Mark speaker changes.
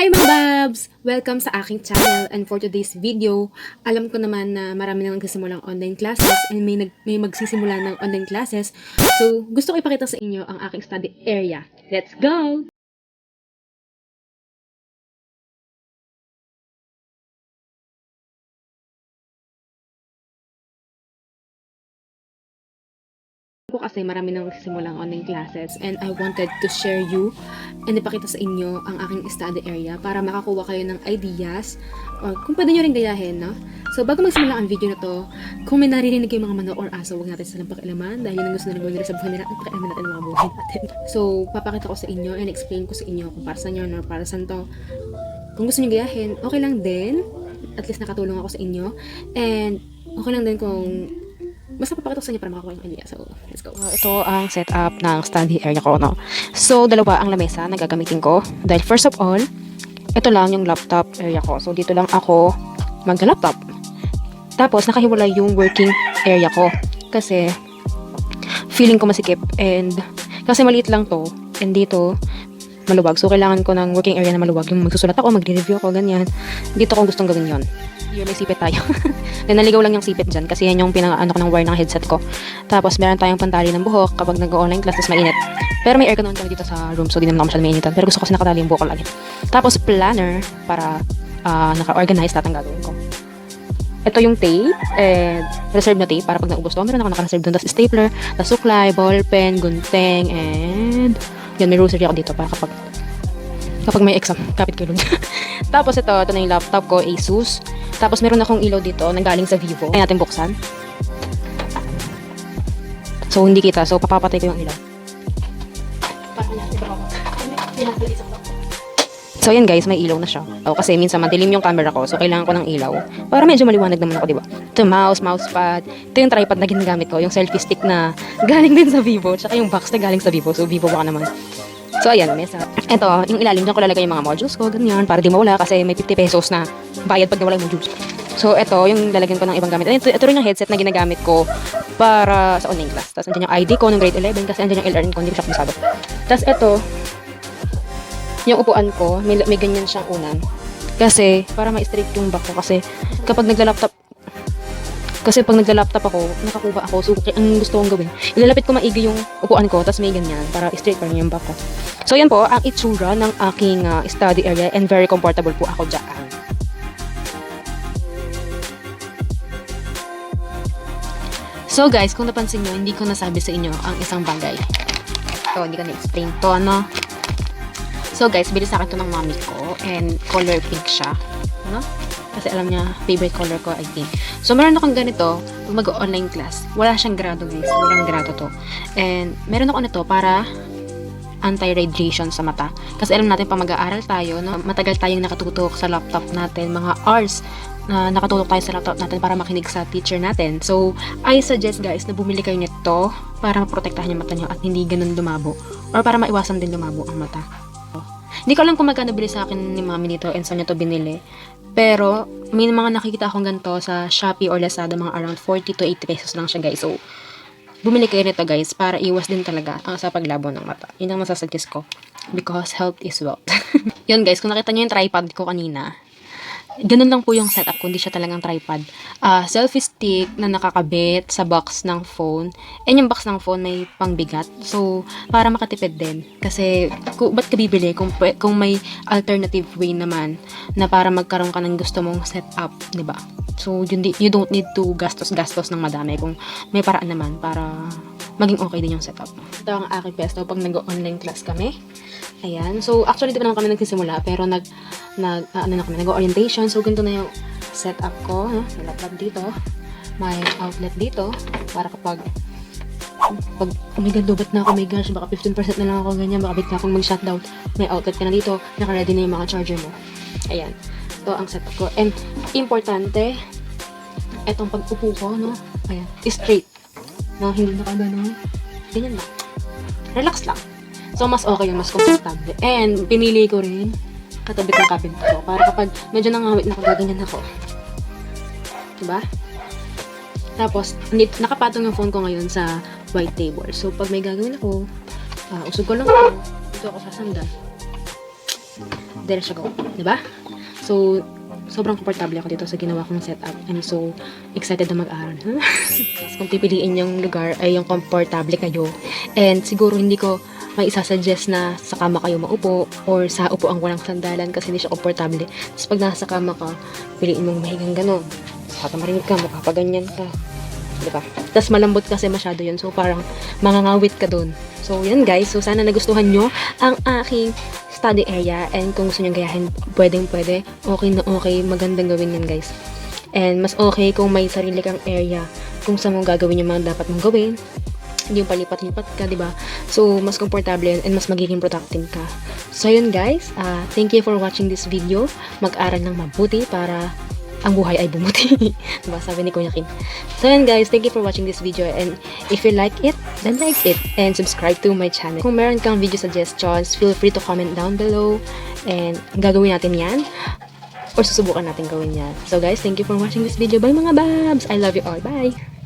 Speaker 1: Hi mga babs! Welcome sa aking channel, and for today's video, alam ko naman na marami nang nagsisimulang online classes and may magsisimula ng online classes. So, gusto ko ipakita sa inyo ang aking study area. Let's go! Ko kasi marami nang nagsisimulang online classes and I wanted to share you and ipakita sa inyo ang aking study area para makakuha kayo ng ideas or kung pwede nyo rin gayahin, no? So, bago magsimula ang video na to, kung may naririnig kayong mga mano or aso, huwag natin silang pakialaman dahil yun ang gusto na nila sa buhay nila at pakialaman natin ang mga buhay natin. So, papakita ko sa inyo and explain ko sa inyo kung para saan yun or para saan to. Kung gusto nyo gayahin, okay lang din. At least nakatulong ako sa inyo. And okay lang din kung basta papakita ko sa inyo para makakuha yung idea. So, let's go.
Speaker 2: Ito ang setup ng study area ko, no? So, dalawa ang lamesa na gagamitin ko. Dahil first of all, ito lang yung laptop area ko. So, dito lang ako magla-laptop. Tapos, nakahiwalay yung working area ko. Kasi, feeling ko masikip. And, kasi maliit lang to. And dito, maluwag. So, kailangan ko ng working area na maluwag. Yung magsusulat ako, magre-review ako, ganyan. Dito ko gustong gawin yon. Yun, may sipit tayo. Naligaw lang yung sipit dyan kasi yan yung pinaka-ano ko ng wire ng headset ko. Tapos meron tayong pantali ng buhok kapag nag-online class, tapos mainit. Pero may aircon naman kami dito sa room, so di naman ako masyadong mainitan. Pero gusto ko kasi nakatali yung buhok ko lagi. Tapos planner para naka-organize lahat ng gagawin ko. Ito yung tape, and reserve na tape para pag naubos to, meron ako naka-reserve doon. Tapos stapler, tapos suklay, ballpen, gunting, and yan, may rosary ako dito para kapag may exam, kapit kayo. Tapos ito na yung laptop ko, Asus. Tapos meron akong ilaw dito na galing sa Vivo. Kaya natin buksan. So hindi kita. So papapatay ko yung ilaw. So yan guys, may ilaw na siya. Kasi minsan madilim yung camera ko. So kailangan ko ng ilaw. Para medyo maliwanag naman ako, diba? Ito mousepad. Ito yung tripod na ginagamit ko. Yung selfie stick na galing din sa Vivo. Tsaka yung box na galing sa Vivo. So Vivo baka naman. So, ayan, mesa. Ito, yung ilalim dyan ko lalagay yung mga modules ko, ganyan, para di mawala kasi may 50 pesos na bayad pag nawala yung modules. So, ito, yung lalagyan ko ng ibang gamit. Ito rin yung headset na ginagamit ko para sa online class. Tapos, andyan yung ID ko ng grade 11 kasi andyan yung LRN ko, hindi ko siya kumisado. Tapos, ito, yung upuan ko, may ganyan siyang unan. Kasi, para ma-straight yung back ko kasi kapag pag nagla-laptop ako, nakakuha ako. So, ang gusto kong gawin, ilalapit ko maigi yung upuan ko, tapos may ganyan, para straight pa rin yung back ko. So, yan po, ang itsura ng aking study area and very comfortable po ako dyan. So, guys, kung napansin nyo, hindi ko nasabi sa inyo ang isang bagay. So, hindi ko na-explain to, ano? So, guys, bili sa akin to ng mami ko, and color pink siya. Ano? Kasi alam niya, favorite color ko, I think. So, meron akong ganito, pag mag-online class. Wala siyang grado, guys. Walang grado to. And, meron ako nito para anti-radiation sa mata. Kasi alam natin, pag mag-aaral tayo, no, matagal tayong nakatutok sa laptop natin, mga hours na nakatutok tayo sa laptop natin para makinig sa teacher natin. So, I suggest, guys, na bumili kayo nito para maprotektahan yung mata nyo at hindi ganun lumabo. Or para maiwasan din lumabo ang mata. Hindi ko alam kung magkano bili sa akin ni mami nito and saan niya to binili. Pero, may mga nakikita akong ganito sa Shopee or Lazada, mga around 40 to 80 pesos lang siya, guys. So, bumili kayo nito, guys, para iwas din talaga sa paglabo ng mata. Yun ang masasuggest ko. Because health is wealth. Yun, guys, kung nakita nyo yung tripod ko kanina, ganun lang po yung setup, kundi siya talagang tripod. Selfie stick na nakakabit sa box ng phone. And yung box ng phone may pangbigat. So, para makatipid din. Kasi, ba't ka bibili kung may alternative way naman na para magkaroon ka ng gusto mong setup, diba? So, you don't need to gastos ng madami kung may paraan naman para maging okay din yung setup. Ito ang aking pesto pag nag-online class kami. Ayan. So, actually, di pa naman kami nagsisimula, pero nag-orientation. So, ganito na yung setup ko. No? May laptop dito. May outlet dito. Para kapag oh my God, lubat na ako, my gosh, baka 15% na lang ako, ganyan, baka bigla akong mag-shutdown. May outlet ka na dito. Naka-ready na yung mga charger mo. Ayan. Ito ang setup ko. And, importante, etong pag-upo ko, no? Ayan. Straight. No? Hindi nakagano'n. Ganyan lang. Relax lang. So, mas okay yung mas comfortable. And, pinili ko rin katabi ng cabinet ko. Para kapag medyo nangawit na kagaganyan ako. Diba? Tapos, nakapatong yung phone ko ngayon sa white table. So, pag may gagawin ako, usog ko lang ako. Dito ako sasanda.
Speaker 1: diretso go. Diba? So, sobrang komportable ako dito sa ginawa kong setup. I'm so excited na mag-aral. Kung pipiliin yung lugar ay yung komportable kayo. And siguro hindi ko may isasuggest na sa kama kayo maupo or sa upuan walang sandalan kasi hindi siya komportable. Tapos pag nasa kama ka, piliin mong mahigang gano'n. Katamarin ka, makapaganyan ka. Diba? Tapos malambot kasi masyado yun. So parang mangangawit ka dun. So yan guys. So sana nagustuhan nyo ang aking study area. And kung gusto nyo gayahin, pwedeng pwede. Okay na okay. Magandang gawin yan guys. And mas okay kung may sarili kang area. Kung saan mo gagawin yung mga dapat mong gawin. Hindi yung palipat-lipat ka, diba? So, mas komportable yan and mas magiging productive ka. So, yun guys. Thank you for watching this video. Mag-aral ng mabuti para ang buhay ay bumuti. Diba? Sabi ni Kuya Kim. So, yun guys. Thank you for watching this video. And if you like it, then like it. And subscribe to my channel. Kung meron kang video suggestions, feel free to comment down below. And gagawin natin yan. Or susubukan natin gawin yan. So, guys, thank you for watching this video. Bye mga babs! I love you all. Bye!